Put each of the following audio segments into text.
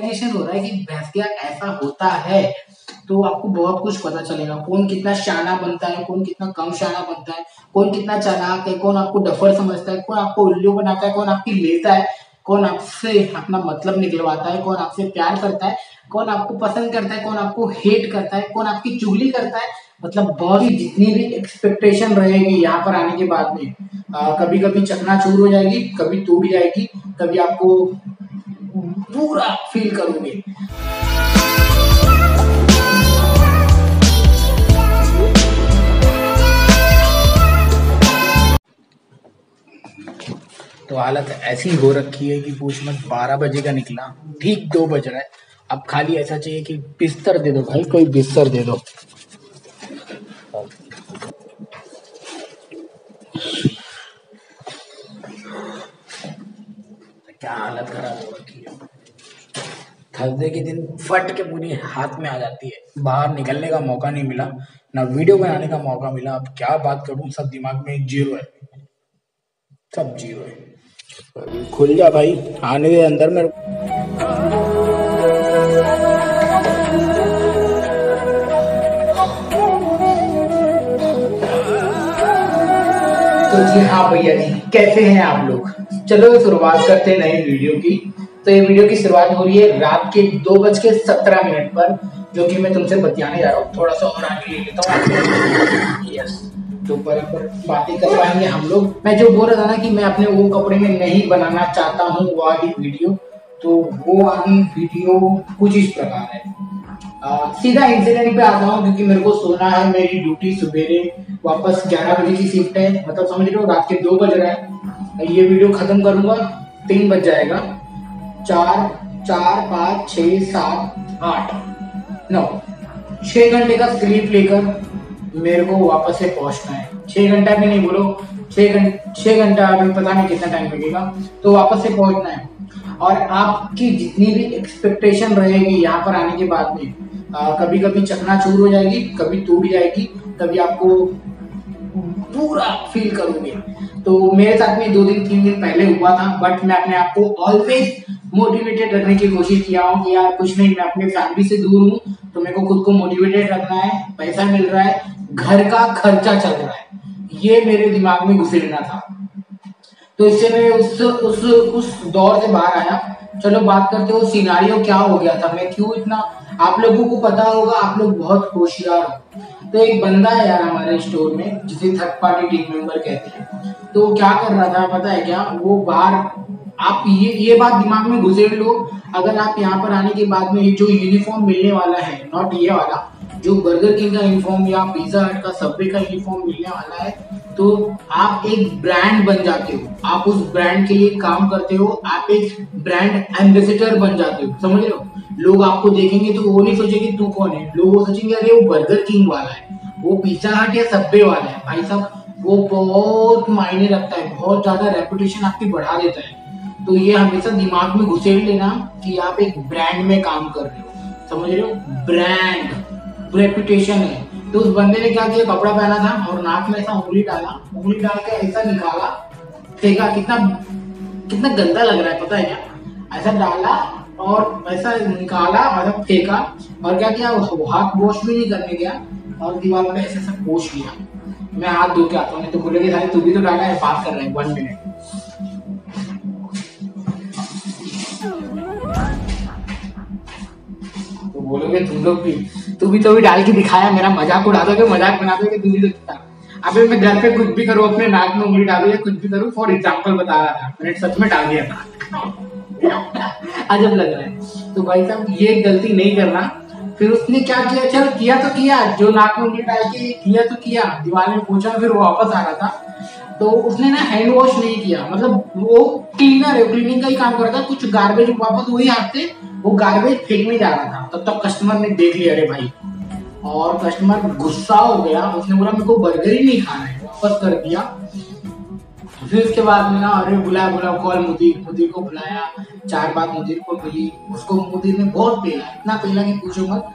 Realisation हो रहा है कि भैंसिया ऐसा होता है, तो आपको बहुत कुछ पता चलेगा। कौन कितना शाना बनता है, कौन कितना कम शाना बनता है, कौन कितना चालाक है, कौन आपको डफर समझता है, कौन आपको उल्लू बनाता है, कौन आपकी लेता है, कौन आपसे अपना मतलब निकलवाता है, कौन आपसे प्यार करता है, कौन आपको पसंद करता है, कौन आपको हेट करता है, कौन आपकी चुगली करता है। मतलब बहुत ही जितनी भी एक्सपेक्टेशन रहेगी यहाँ पर आने के बाद में कभी कभी चकनाचूर हो जाएगी, कभी टूट जाएगी, कभी आपको पूरा फील करोगे। तो हालत ऐसी हो रखी है कि पूछ मत। 12 बजे का निकला, ठीक 2 बज रहा है। अब खाली ऐसा चाहिए कि बिस्तर दे दो भाई, कोई बिस्तर दे दो। क्या हालत खराब हो रखी है। थर्सडे के दिन फट के पूरी हाथ में आ जाती है। बाहर निकलने का मौका नहीं मिला, ना वीडियो बनाने का मौका मिला। अब क्या बात करूं, सब दिमाग में जीरो है, सब जीरो है। खुल जा भाई, आने दे अंदर में। तो जी हाँ भैया जी, कैसे हैं आप लोग। चलो शुरुआत करते हैं नई वीडियो की। तो ये वीडियो की शुरुआत हो रही है रात के 2:17 पर, जो कि मैं तुमसे बतियाने जा रहा हूँ। थोड़ा सा और आगे ले लेता हूँ। यस, तो बराबर बातें कर पाएंगे हम लोग। मैं जो बोल रहा था ना कि मैं अपने वो कपड़े में नहीं बनाना चाहता हूँ वो वाली वीडियो, तो वो वाली वीडियो कुछ इस प्रकार है। सीधा इंसिडेंट पे आता हूँ, क्योंकि मेरे को सोना है। मेरी ड्यूटी सवेरे वापस 11 बजे की शिफ्ट है, मतलब समझ रहे हो रात के 2 बज रहा है। ये वीडियो खत्म करूंगा 3 बज जाएगा। 4, 5, 6, 7, 8, 9, 6 घंटे का स्लीप लेकर मेरे को वापस से पहुंचना है। 6 घंटा भी नहीं बोलो, 6 घंटा, अभी पता नहीं कितना टाइम लगेगा, तो वापस से पहुंचना है। और आपकी जितनी भी एक्सपेक्टेशन रहेगी यहाँ पर आने के बाद में कभी कभी चकनाचूर हो जाएगी, कभी टूट जाएगी, कभी आपको पूरा फील करोगे। तो मेरे साथ में 2 दिन 3 दिन पहले हुआ था, बट मैं अपने आप को ऑलवेज मोटिवेटेड रखने की कोशिश किया हूँ कि यार कुछ नहीं, मैं अपने फैमिली से दूर हूँ, तो मेरे को खुद को मोटिवेटेड रखना है। पैसा मिल रहा है, घर का खर्चा चल रहा है, ये मेरे दिमाग में घुसेड़ना था। तो इससे मैं उस दौर से बाहर आया। चलो बात करते हो सिनारियो क्या हो गया था, मैं क्यों इतना, आप लोगों को पता होगा, आप लोग बहुत होशियार हो। तो एक बंदा है यार हमारे स्टोर में, जिसे थर्ड पार्टी टीम मेंबर कहते हैं। तो क्या कर रहा था पता है क्या, वो बाहर, आप ये बात दिमाग में घुसेड़ लो। अगर आप यहाँ पर आने के बाद में जो यूनिफॉर्म मिलने वाला है, नॉट ये वाला, जो बर्गर किंग का यूनिफॉर्म या पिज्जा हट का, सबवे का यूनिफॉर्म मिलने वाला है, तो आप एक ब्रांड बन जाते हो। आप उस ब्रांड के लिए काम करते हो, आप एक ब्रांड एम्बेसडर बन जाते हो, समझ रहे हो। लोग आपको देखेंगे तो वो नहीं सोचेंगे तू कौन है, लोग वो सोचेंगे अरे वो बर्गर किंग वाला है, वो पिज्जा हट या सबवे वाला है। भाई साहब वो बहुत मायने रखता है, बहुत ज्यादा रेपुटेशन आपकी बढ़ा देता है। तो ये हमेशा दिमाग में घुसेड़ लेना कि आप एक ब्रांड में काम कर रहे हो, समझ रहे हो, ब्रांड रेपुटेशन है। तो उस बंदे ने क्या किया, कपड़ा पहना था और नाक में ऐसा उंगली डाला, उंगली डाल के ऐसा निकाला, फेंका। कितना गंदा लग रहा है पता है क्या, ऐसा डाला और ऐसा निकाला और फेंका। और क्या किया, हाथ वॉश भी नहीं करने गया और दीवार पे ऐसे सब पोंछ लिया। मैं हाथ धो के आता हूँ, नहीं तो बोलेगे साले तू भी तो डाला है, बात कर रहे हैं 1 मिनट। तो बोलोगे तुम लोग भी, तू भी तो भी डाल के दिखाया, मेरा मजाक उड़ा दोगे, मजाक बना दोगे, तू भी तो दिखा। अबे मैं घर पे कुछ भी करूँ, अपने नाक में उंगली डालू या कुछ भी करूँ, फॉर एग्जाम्पल बता रहा था, मैंने सच में डाल दिया था। अजब लग रहा है। तो भाई साहब ये गलती नहीं करना। फिर उसने क्या किया, चल किया तो किया, जो नाक में उंगली डाल के किया तो किया, दीवार में पूछा, फिर वापस आ रहा था। तो उसने ना हैंड वॉश नहीं किया, मतलब वो क्लीनर है, क्लीनिंग का ही काम कर रहा था। कुछ गार्बेज वापस वही हाथ से वो गार्बेज फेंकने जा रहा था, तब तक कस्टमर ने देख लिया अरे भाई, और कस्टमर गुस्सा हो गया। उसने बोला मेरे को बर्गर ही नहीं खाना है, वापस कर दिया। फिर उसके बाद में ना अरे बुलाया कॉल मुदीर को बुलाया, 4 बात मुदीर को मिली। उसको मुदीर ने बहुत पेला, इतना पेला कि पूछो मत।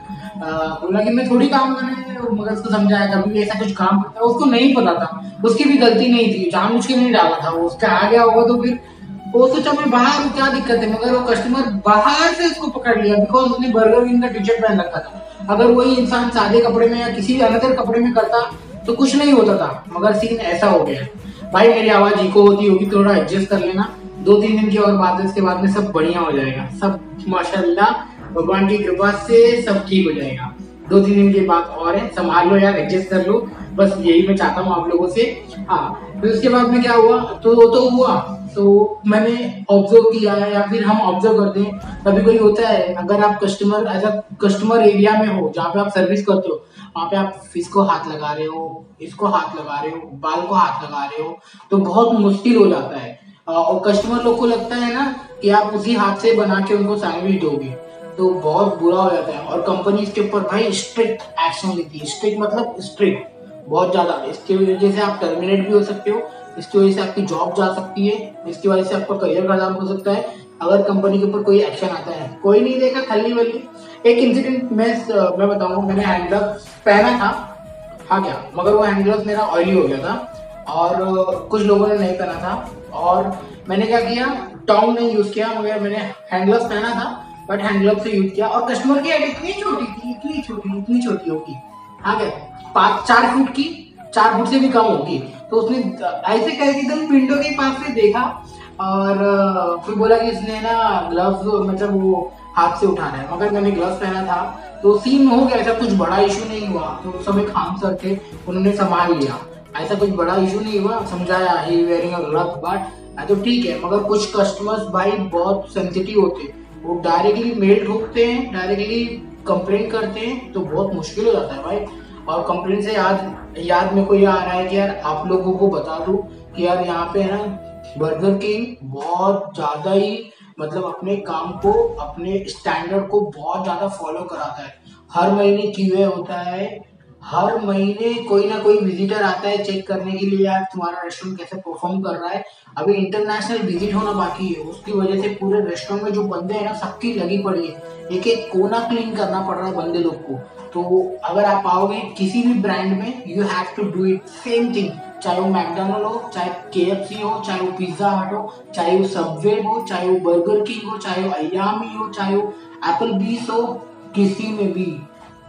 बोला कि मैं थोड़ी काम करने, मगर उसको समझाया कभी भी ऐसा कुछ काम करता है, उसको नहीं पता था, उसकी भी गलती नहीं थी, जानबूझ के नहीं डाला था वो, उसका आ गया होगा तो फिर वो सोचा मैं बाहर हूँ, क्या दिक्कत है, मगर वो कस्टमर बाहर से उसको पकड़ लिया बिकॉज उसने बर्गर किंग का टी शर्ट पहन रखा था। अगर वही इंसान सादे कपड़े में या किसी भी अनदर कपड़े में करता तो कुछ नहीं होता था, मगर सीन ऐसा हो गया। भाई मेरी आवाज इको होती होगी, थोड़ा एडजस्ट कर लेना। 2-3 दिन की और बात है, इसके बाद में सब बढ़िया हो जाएगा, सब माशाल्लाह भगवान की कृपा से सब ठीक हो जाएगा। 2-3 दिन की बात और है, संभाल लो यार, एडजस्ट कर लो, बस यही मैं चाहता हूँ आप लोगों से। हाँ, फिर उसके बाद में क्या हुआ, तो वो तो हुआ, तो मैंने ऑब्जर्व किया है या फिर हम ऑब्जर्व करते हैं, कभी कोई होता है अगर आप customer as a customer area में हो जहाँ पे आप सर्विस करते हो, वहाँ पे आप इसको हाथ लगा रहे हो, इसको हाथ लगा रहे हो, बाल को हाथ लगा रहे हो, तो बहुत मुश्किल हो जाता है। और कस्टमर लोग को लगता है ना कि आप उसी हाथ से बना के उनको सैंडविच दोगे, तो बहुत बुरा हो जाता है। और कंपनी इसके ऊपर भाई स्ट्रिक्ट एक्शन लेती है, स्ट्रिक्ट मतलब स्ट्रिक्ट बहुत ज्यादा। इसकी वजह से आप टर्मिनेट भी हो सकते हो, इसकी वजह से आपकी जॉब जा सकती है, इसकी वजह से आपका करियर खराब हो सकता है अगर कंपनी के ऊपर कोई एक्शन आता है। कोई नहीं देखा खल्ली वल्ली। एक इंसिडेंट मैं बताऊंगा, मैंने हैंड ग्लव्स पहना था, हाँ क्या, मगर वो हैंड ग्लव्स मेरा ऑयली हो गया था और कुछ लोगों ने नहीं पहना था, और मैंने क्या किया, टॉन्ग नहीं यूज किया, मगर मैंने हैंड ग्लव्स पहना था बट हैंड ग्लव्स से यूज किया। और कस्टमर की हेड इतनी छोटी थी, इतनी छोटी होगी, हाँ क्या, 5-4 फुट की, 4 फुट से भी कम होगी। तो उसने ऐसे करके एकदम विंडो के पास से देखा और फिर बोला कि इसने ना ग्लव्स मतलब वो हाथ से उठाना है, मगर मैंने ग्लव्स पहना था तो सीन हो गया। ऐसा कुछ बड़ा इशू नहीं हुआ, तो उस समय खान सर थे, उन्होंने संभाल लिया, ऐसा कुछ बड़ा इशू नहीं हुआ, समझाया ही वेयरिंग अ ग्लव बट तो ठीक है। मगर कुछ कस्टमर्स भाई बहुत सेंसिटिव होते हैं, वो डायरेक्टली मेल ठोकते हैं, डायरेक्टली कंप्लेन करते हैं, तो बहुत मुश्किल हो जाता है भाई। और कंप्लेन से याद मेरे को ये आ रहा है कि यार आप लोगों को बता दूं कि यार यहाँ पे है ना बर्गर किंग बहुत ज्यादा ही मतलब अपने काम को, अपने स्टैंडर्ड को बहुत ज्यादा फॉलो कराता है। हर महीने क्यूए होता है, हर महीने कोई ना कोई विजिटर आता है चेक करने के लिए यार तुम्हारा रेस्टोरेंट कैसे परफॉर्म कर रहा है। अभी इंटरनेशनल विजिट होना बाकी है, उसकी वजह से पूरे रेस्टोरेंट में जो बंदे हैं ना सबकी लगी पड़ी है, एक एक कोना क्लीन करना पड़ रहा है बंदे लोग को। तो अगर आप आओगे किसी भी ब्रांड में, you have to do it same thing, चाहे वो मैकडोनल्ड हो, चाहे KFC हो, चाहे वो पिज्जा हट हो, चाहे वो सबवे हो, चाहे वो बर्गर किंग हो, चाहे वो अयामी हो, चाहे वो एप्पलबीस हो, किसी में भी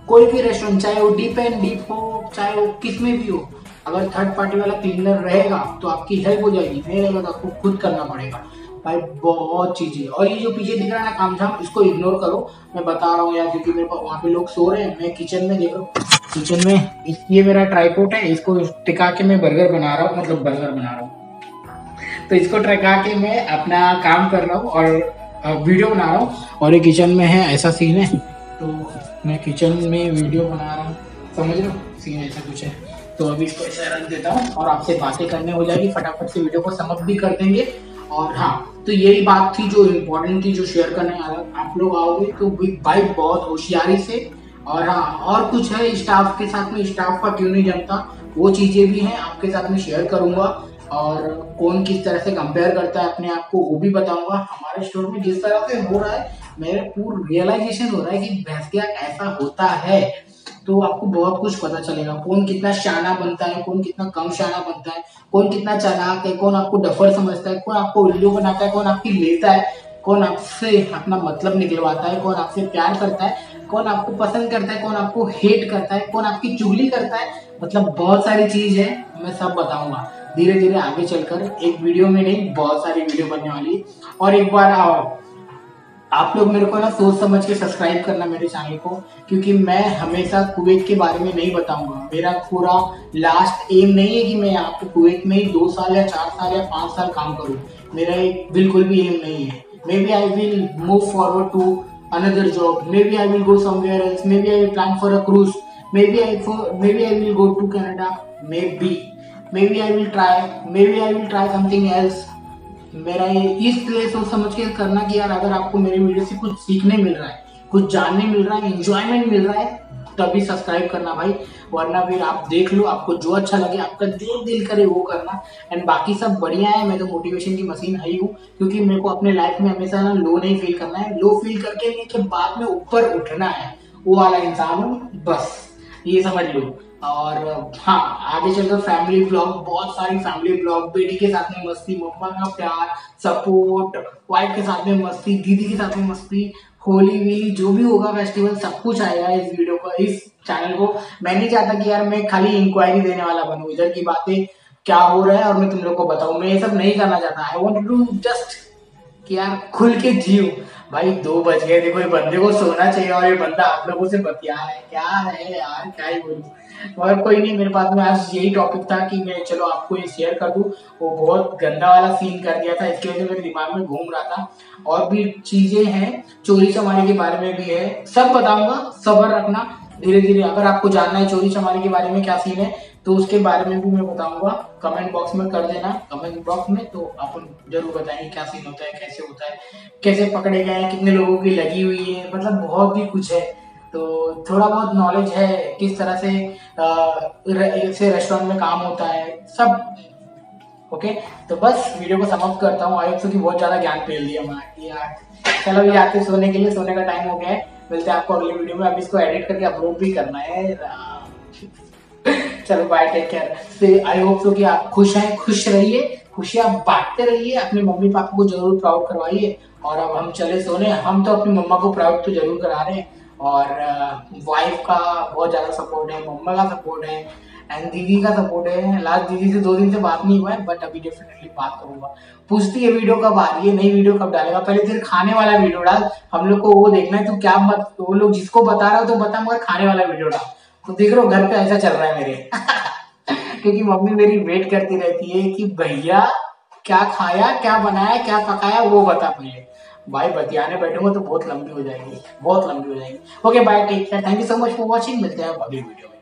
कोई भी रेस्टोरेंट, चाहे वो डीप एंड डीप हो, चाहे वो किस में भी हो, अगर थर्ड पार्टी वाला क्लीनर रहेगा तो आपकी हेल्प हो जाएगी, नहीं रहेगा तो आपको खुद करना पड़ेगा भाई। बहुत चीजें, और ये जो पीछे दिख रहा है ना काम झाम, इसको इग्नोर करो, मैं बता रहा हूँ यार, क्योंकि मेरे पास वहाँ पे लोग सो रहे हैं, मैं किचन में देख रहा हूँ, किचन में ये मेरा ट्राइपॉड है, इसको टिका के मैं बर्गर बना रहा हूँ, मतलब बर्गर बना रहा हूँ, तो इसको टिका के मैं अपना काम कर रहा हूँ और वीडियो बना रहा हूँ। और ये किचन में है, ऐसा सीन है, तो मैं किचन में वीडियो बना रहा हूँ, समझ लो सीन ऐसा कुछ है। तो अभी इसको ऐसे रख देता हूँ और आपसे बातें करने हो जाएगी, फटाफट से वीडियो को समाप्त भी कर देंगे। और हाँ, तो यही बात थी जो इम्पोर्टेंट थी, जो शेयर करने आप लोग आओगे तो भाई बहुत होशियारी से। और हाँ, और कुछ है स्टाफ के साथ में, स्टाफ का क्यों नहीं जमता, वो चीजें भी हैं आपके साथ में शेयर करूंगा। और कौन किस तरह से कंपेयर करता है अपने आप को वो भी बताऊंगा। हमारे स्टोर में जिस तरह से हो रहा है, मेरे पूरा रियलाइजेशन हो रहा है कि भैंसिया ऐसा होता है, तो आपको बहुत कुछ पता चलेगा, कौन कितना शाना बनता है, कौन कितना कम शाना बनता है, कौन कितना चालाक है, कौन आपको डफर समझता है, कौन आपको उल्लू बनाता है, कौन आपकी लेता है, कौन आपसे अपना मतलब निकलवाता है, कौन आपसे प्यार करता है, कौन आपको पसंद करता है, कौन आपको हेट करता है, कौन आपकी चुगली करता है। मतलब बहुत सारी चीज है, मैं सब बताऊंगा धीरे धीरे आगे चलकर, एक वीडियो में नहीं बहुत सारी वीडियो बनने वाली है। और एक बार आप लोग मेरे को ना सोच समझ के सब्सक्राइब करना मेरे चैनल को, क्योंकि मैं हमेशा कुवैत के बारे में नहीं बताऊंगा। मेरा पूरा लास्ट एम नहीं है कि मैं आपको कुवैत में ही 2 साल या 4 साल या 5 साल काम करूं, मेरा एक बिल्कुल भी एम नहीं है। Maybe I will move forward to another job, maybe I will go somewhere else, maybe I will plan for a cruise, maybe I will go to Canada, maybe I will try something else. मेरा ये इसलिए सोच समझ के करना कि यार अगर आपको मेरी वीडियो से कुछ सीखने मिल रहा है, कुछ जानने मिल रहा है, एंजॉयमेंट मिल रहा है, तभी सब्सक्राइब करना भाई, वरना फिर आप देख लो, आपको जो अच्छा लगे, आपका जो दिल करे वो करना। एंड बाकी सब बढ़िया है, मैं तो मोटिवेशन की मशीन है ही हूँ, क्योंकि मेरे को अपने लाइफ में हमेशा ना लो नहीं फील करना है, लो फील करके नहीं कि बाद में ऊपर उठना है, वो वाला इंसान हूँ बस, ये समझ लो। और हाँ, आगे चलकर फैमिली ब्लॉग, बहुत सारी फैमिली ब्लॉग, बेटी के साथ में मस्ती, मम्मा का प्यार, सपोर्ट, वाइफ के साथ में मस्ती, दीदी के साथ में मस्ती, होली वीली जो भी होगा फेस्टिवल, सब कुछ आएगा इस वीडियो पर, इस चैनल को। मैं नहीं चाहता कि यार मैं खाली इंक्वायरी देने वाला बनूं, इधर की बातें क्या हो रहा है और मैं तुम लोग को बताऊं, मैं ये सब नहीं करना चाहता। आई वॉन्ट टू जस्ट कि यार खुल के जियो। भाई 2 बज गए, देखो ये बंदे को सोना चाहिए और ये बंदा आप लोगों से बतिया रहा है, क्या है यार, क्या ही बोलूं। मगर कोई नहीं, मेरे पास में आज यही टॉपिक था कि मैं चलो आपको ये शेयर कर दूं। वो बहुत गंदा वाला सीन कर दिया था, इसकी वजह से मेरे दिमाग में घूम रहा था। और भी चीजें हैं, चोरी चमारी के बारे में भी है, सब बताऊंगा, सब्र रखना, धीरे धीरे। अगर आपको जानना है चोरी चमारी के बारे में क्या सीन है तो उसके बारे में भी मैं बताऊंगा, कमेंट बॉक्स में कर देना, कमेंट बॉक्स में तो अपन जरूर बताएंगे क्या सीन होता है, कैसे होता है, कैसे पकड़े गए हैं, कितने लोगों की लगी हुई है, मतलब बहुत ही कुछ है। तो थोड़ा बहुत नॉलेज है किस तरह से से रेस्टोरेंट में काम होता है सब। ओके, तो बस वीडियो को समाप्त करता हूँ। आई होप कि बहुत ज्यादा ज्ञान फेल दिया मैं यार। चलो ये आते सोने के लिए, सोने का टाइम हो गया है। मिलते हैं आपको अगले वीडियो में, अब इसको एडिट करके अपलोड भी करना है। चलो bye, take care. I hope so कि आप खुश हैं, खुश रहिए, खुशियां बांटते रहिए, अपने मम्मी पापा को जरूर प्राउड करवाइए। और अब हम चले सोने। हम तो अपनी मम्मा को प्राउड तो जरूर करा रहे हैं, और वाइफ का बहुत ज्यादा सपोर्ट है, मम्मा का सपोर्ट है, एंड दीदी का सपोर्ट है। लास्ट दीदी से 2 दिन से बात नहीं हुआ है, बट अभी डेफिनेटली बात करूंगा। पूछती है वीडियो कब आ रही है, नई वीडियो कब डालेगा, पहले तेरे खाने वाला वीडियो डाल, हम लोग को वो देखना है। तू क्या मत, वो लोग जिसको बता रहा हो तो बता, मगर खाने वाला वीडियो डाल। तो देख रहे हो घर पे ऐसा चल रहा है मेरे क्योंकि मम्मी मेरी वेट करती रहती है कि भैया क्या खाया, क्या बनाया, क्या पकाया, वो बता पहले। भाई बतियाने बैठूंगा तो बहुत लंबी हो जाएगी, बहुत लंबी हो जाएगी। Okay bye, take care, thank you so much for watching. मिलते हैं अगली वीडियो में।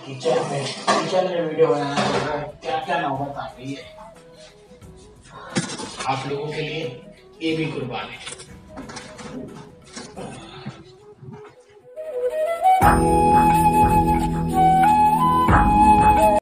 किचन में वीडियो बनाना पड़ रहा है, क्या क्या नौबत आ गई है आप लोगों के लिए, ये भी कुर्बान है।